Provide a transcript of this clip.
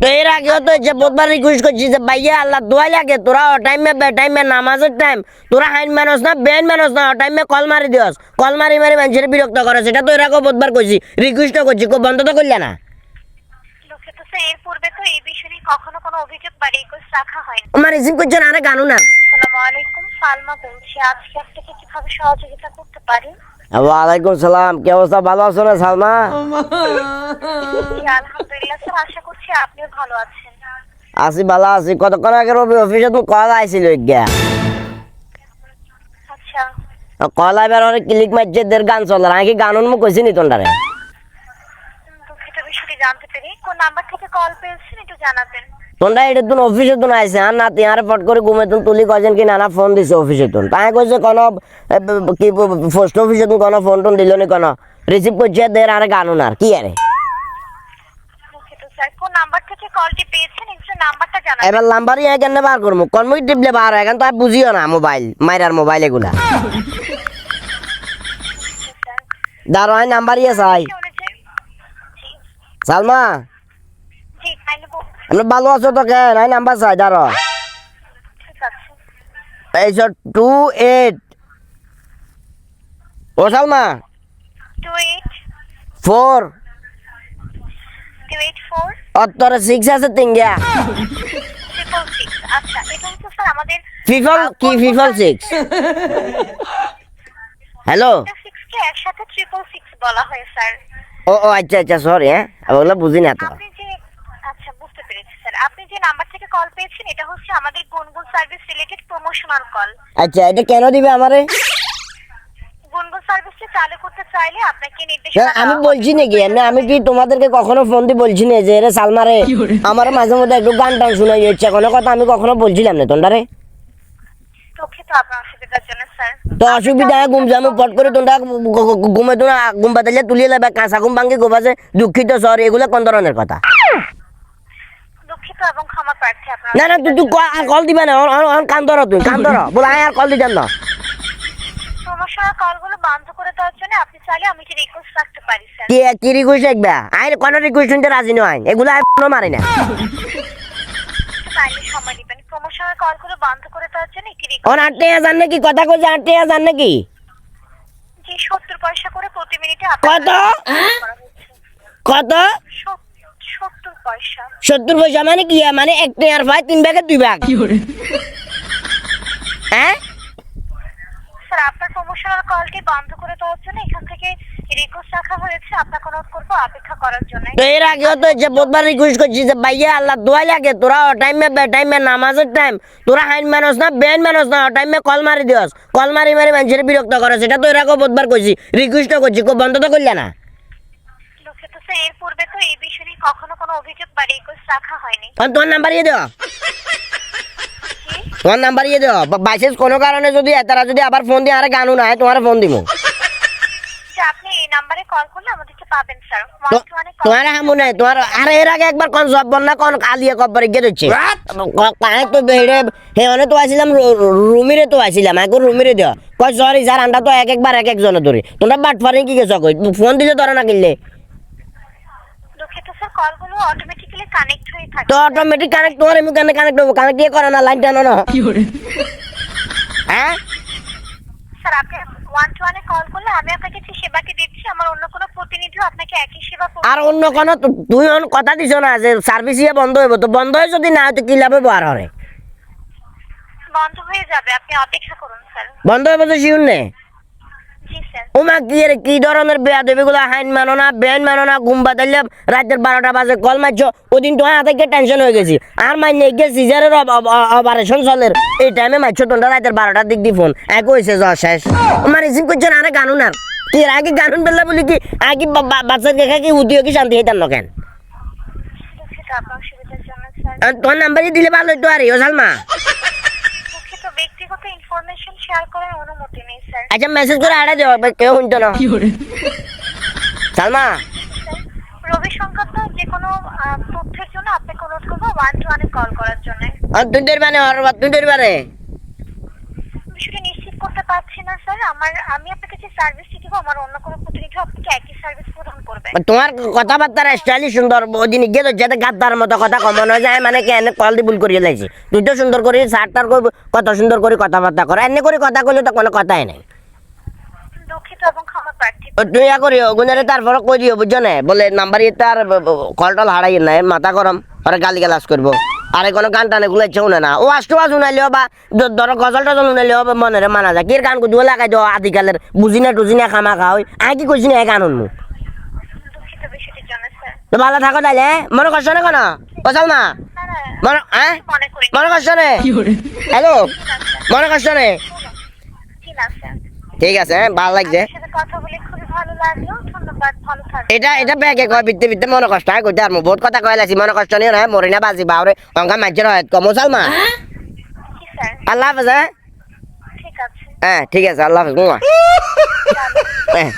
তো এর আগেও তো যে বহুতবার রিকোয়েস্ট করছি যে ভাইয়া আল্লাহ দোয়া লাগে তোরা ও টাইমে বে টাইমে নামাজের টাইম তোরা হাইন মানুষ না বেন মানুষ না ও টাইমে কল মারি দিস কল মারি মারি মানুষের বিরক্ত করে সেটা তো এর আগেও বহুতবার করছি রিকোয়েস্টও করছি খুব বন্ধ তো করলে না দুঃখিত স্যার, এর পূর্বে তো এই বিষয়ে নিয়ে কখনো কোনো অভিযোগ বা রিকোয়েস্ট রাখা হয়নি। আমার রিসিভ করছেন আরে গানু না আসসালামু আলাইকুম, সালমা বলছি। আজকে আপনাকে কিভাবে সহযোগিতা করতে পারি? ওয়ালাইকুম সালাম, কি অবস্থা, ভালো আছো না সালমা? জি, আলহামদুলিল্লাহ স্যার, আশা করছি আপনিও ভালো আছেন। আছি ভালো আছি। কতক্ষণ আগে রবি অফিসে তুমি কল আইছিল গিয়া আচ্ছা, কল আইবার অনেক ক্লিক মারছে দের গান চলে আমি কি গান মুখ কইছি নি তোন্ডারে দুঃখিত বিষয়টি জানতে পেরে। কোন নাম্বার থেকে কল পেয়েছেন একটু জানাবেন। তোমরা এটা তুমি অফিসে তুমি আইছে আর নাতি আর ফট করে ঘুমে তুমি তুলি কয়েছেন কি নানা ফোন দিছে অফিসে তুমি তাই কইছে কোনো কি পোস্ট অফিসে তুমি কোনো ফোন টোন দিল নি কোনো রিসিভ করছে দের আর গানুন আর কি আরে দুঃখিত স্যার, কোন নাম্বার থেকে কলটি পেয়েছেন একটু নাম্বারটা জানাবেন। এবার নাম্বারই এখানে বার করবো কর্মই টিপলে বার এখন তো আর বুঝিও না মোবাইল মাইরার মোবাইল এগুলা স্যার, দাঁড়ো আমি নাম্বারই আছে আই সে অনুযায়ী জি সালমা জি কাইন্ডলি বলুন। আমরা ভালো আছো তো কেন আমি নাম্বার চাই দাঁড়ো ঠিক আছে। এই 28 ও সালমা 4 2824 অত্তর 6 আছে তিনগা 666। আচ্ছা, এটা হচ্ছে স্যার আমাদের ফিফল কি ফিফল 6 হ্যালো 6 কে একসাথে 666 বলা হয় স্যার। ও ও আচ্ছা আচ্ছা সরি হ্যাঁ ওগুলো বুঝি না তো আপনি যে আচ্ছা বুঝতে পেরেছি স্যার, আপনি যে নাম্বার থেকে কল পেয়েছেন এটা হচ্ছে আমাদের গুনগুন সার্ভিস রিলেটেড প্রমোশনাল কল। আচ্ছা এটা কেন দিবে আমারে গুনগুন সার্ভিসটা চালু করতে চাইলে আপনাকে না, নির্দেশনা আমি দেওয়া বলছি হবে। নাকি এমনি আমি কি তোমাদেরকে কখনো ফোন দিয়ে বলছি না যে রে সালমারে আমার মাঝে মধ্যে একটু গান টান শোনাই ইচ্ছা কোনো কথা আমি কখনো বলছিলাম না তোমরা দুঃখিত আপনার অসুবিধার জন্য স্যার। তো অসুবিধা ঘুম যাবো পট করে তোমরা ঘুমে তোমরা ঘুম বাতালে তুলিয়ে নেবে কাঁচা ঘুম ভাঙ্গি গোবাছে দুঃখিত সরি এগুলো কোন ধরনের কথা দুঃখিত এবং ক্ষমা প্রার্থী আপনার না না তুই তুই আর কল দিবে না কান ধরো তুই কান ধরো বলে আয় আর কল দিতেন না প্রমোশনাল কলগুলো বন্ধ করে দেওয়ার জন্য আপনি চাইলে আমি কি রিকোয়েস্ট রাখতে পারি স্যার। কি কি রিকোয়েস্ট দেখবে আয় কোনো রিকোয়েস্ট শুনতে রাজি নয় এগুলো আর কোনো মারি না কাইন্ডলি সময় দিবেন। প্রমোশনাল কলগুলো বন্ধ করে দেওয়ার জন্য একটি ওর রিকোয়েস্ট 8,000 নাকি কথা কইছে 8,000 নাকি জি 70 পয়সা করে প্রতি মিনিটে কত? কত 70 পয়সা। 70 পয়সা মানে কি মানে 1 টাকার ভাই 3 ভাগে 2 ভাগ হ্যাঁ স্যার আপনার প্রমোশনাল কলটি বন্ধ করে দেওয়ার জন্য এখান থেকে রিকোয়েস্ট রাখা হয়েছে, আপনাকে অনুরোধ করবো অপেক্ষা করার জন্য। তো এর আগেও তো যে বহুতবার রিকোয়েস্ট করছি যে ভাইয়া আল্লাহ দোয়া লাগে তোরা ও টাইমে বে টাইমে নামাজের টাইম তোরা হাইন মানুষ না বেন মানুষ না ও টাইমে কল মারি দিস কল মারি মারি মানুষের বিরক্ত করে সেটা তো এর আগেও বহুতবার করছি রিকোয়েস্টও করছি খুব বন্ধ তো করলে না দুঃখিত স্যার, এর পূর্বে তো এই বিষয়ে নিয়ে কখনো কোনো অভিযোগ বা রিকোয়েস্ট রাখা হয়নি। তোমার নাম্বার ইয়ে দেওয়া জি তোমার নাম্বার ইয়ে দেওয়া বাইসেন্স কোনো কারণে যদি তারা যদি আবার ফোন দিয়ে আরে গানু না হয় তোমার ফোন দিব যে আপনি এই নাম্বারে কল করলে আমাদেরকে পাবেন স্যার। তোমার হামু নাই তোমার আরে এর আগে একবার কোন জব বল না কোন কালিয়া কব্বরে গিয়ে দিচ্ছে কানে তো বেড়ে হে অনে তো আইছিলাম রুমিরে তো আইছিলাম এখন রুমিরে দেওয়া কয় সরি স্যার আমরা তো একবার এক একজনে ধরি তোমরা বাট ফারিং কি গেছো কই ফোন দিলে ধরে না কিনলে দুঃখিত স্যার, কলগুলো অটোমেটিক্যালি কানেক্ট হয়ে থাকে। তো অটোমেটিক কানেক্ট তোমার এমনি কানেক্ট হবো কানেক্ট দিয়ে করে না লাইন টানো না হ্যাঁ স্যার আপনি 121 কল করলে আমি আপনাকে যে সেবাটি দিচ্ছি আমার অন্য কোনো প্রতিনিধিও আপনাকে একই সেবা আর অন্য কোনো তুই অন কথা দিছ না যে সার্ভিস ইয়ে বন্ধ হইব তো বন্ধ হয়ে যদি না হয় তো কি লাভ হবো আর হরে বন্ধ হয়ে যাবে, আপনি অপেক্ষা করুন স্যার। বন্ধ হইব তো শিউন নে জি স্যার। ওমা কি রে কি ধরনের বেয়া দেবী গুলো হাইন মানো না বেন মানো না ঘুম বাতাইলে রাতের 12টা বাজে কল মারছো ওদিন তো হাতে টেনশন হয়ে গেছি আর মাইনে গিয়ে সিজারের অপারেশন চলের এই টাইমে মারছো তোমরা রাতের 12টার দিক দিয়ে ফোন এক হয়েছে জ্বর শেষ আমার রিসিভ করছে না আরে গানুন আর কি এর আগে গানুন বেলা বলি কি আগে বাচ্চার দেখা কি উদিও কি শান্তি হইতাম না কেন দুঃখিত আপনার অসুবিধার জন্য স্যার। আর তোর নাম্বারই দিলে ভালো হইতো আর ও সালমা দুঃখিত ব্যক্তিগত ইনফরমেশন শেয়ার করার অনুমতি নেই স্যার। আচ্ছা মেসেজ করে আড়া দেওয়া কেউ শুনতো না সালমা রবি সংক্রান্ত যে কোনো তথ্যের জন্য আপনাকে অনুরোধ করবো 121 কল করার জন্য। আর তুই ধরবানে আর তুই ধরবানে বিষয়টি নিশ্চিত করতে পারছি না স্যার। আমি আপনাকে যে সার্ভিসটি দিব, আমার অন্য কোনো প্রতিনিধি আপনাকে একই সার্ভিস প্রদান করবে। তোমার কথাবার্তার স্টাইলই সুন্দর, ওদিন গিয়ে তো যেতে গাদ্দার মতো কথা কমন হয়ে যায়, মানে কেন কল দিয়ে ভুল করিয়ে লাইছি। তুই তো সুন্দর করি সারটার কত সুন্দর করে কথাবার্তা করো, এনে করে কথা কইলে তো কোনো কথাই নাই। দুঃখিত এবং ক্ষমা প্রার্থী। তুই ইয়া করিও গুণের তারপরে কই দিও বুঝছো না, বলে নাম্বার ইয়ে তার কল টল হারাই না, মাথা গরম পরে গালি গালাজ করবো। আরে কোনো গান টানে গুলাইছে শুনে না, ও আষ্ট আজ উনাইলেও বা ধরো গজল টজল উনাইলেও মনে মানা যায়, কি গান কুদিও লাগাই দেওয়া আদিকালের বুঝি না খামা খাওয়াই, আমি কি কইছি না এই গান উনমু। দুঃখিত বিষয়টির জন্য স্যার। তো ভালো থাকো তাইলে, মনে করছো না কোনো বসাও না না না, মনে মনে করি মনে করছো না, হ্যালো মনে করছো না, জি না স্যার। ঠিক আছে ভালো লাগছে। আপনার সাথে কথা বলে খুবই ভালো লাগলো, ধন্যবাদ, ভালো থাকবেন। এটা ব্যাগে কয় বিদ্যে মনে কষ্ট হয় কইতে আর বহুত কথা কয়ে লাইছি, মনে কষ্ট নিও না, মরি না বাজি বাউরে অঙ্কা মাঝের হয় কমো সালমা। জি স্যার, আল্লাহ হাফেজ। হ্যাঁ ঠিক আছে। হ্যাঁ ঠিক আছে, আল্লাহ হাফেজ। মুয়া। হ্যাঁ।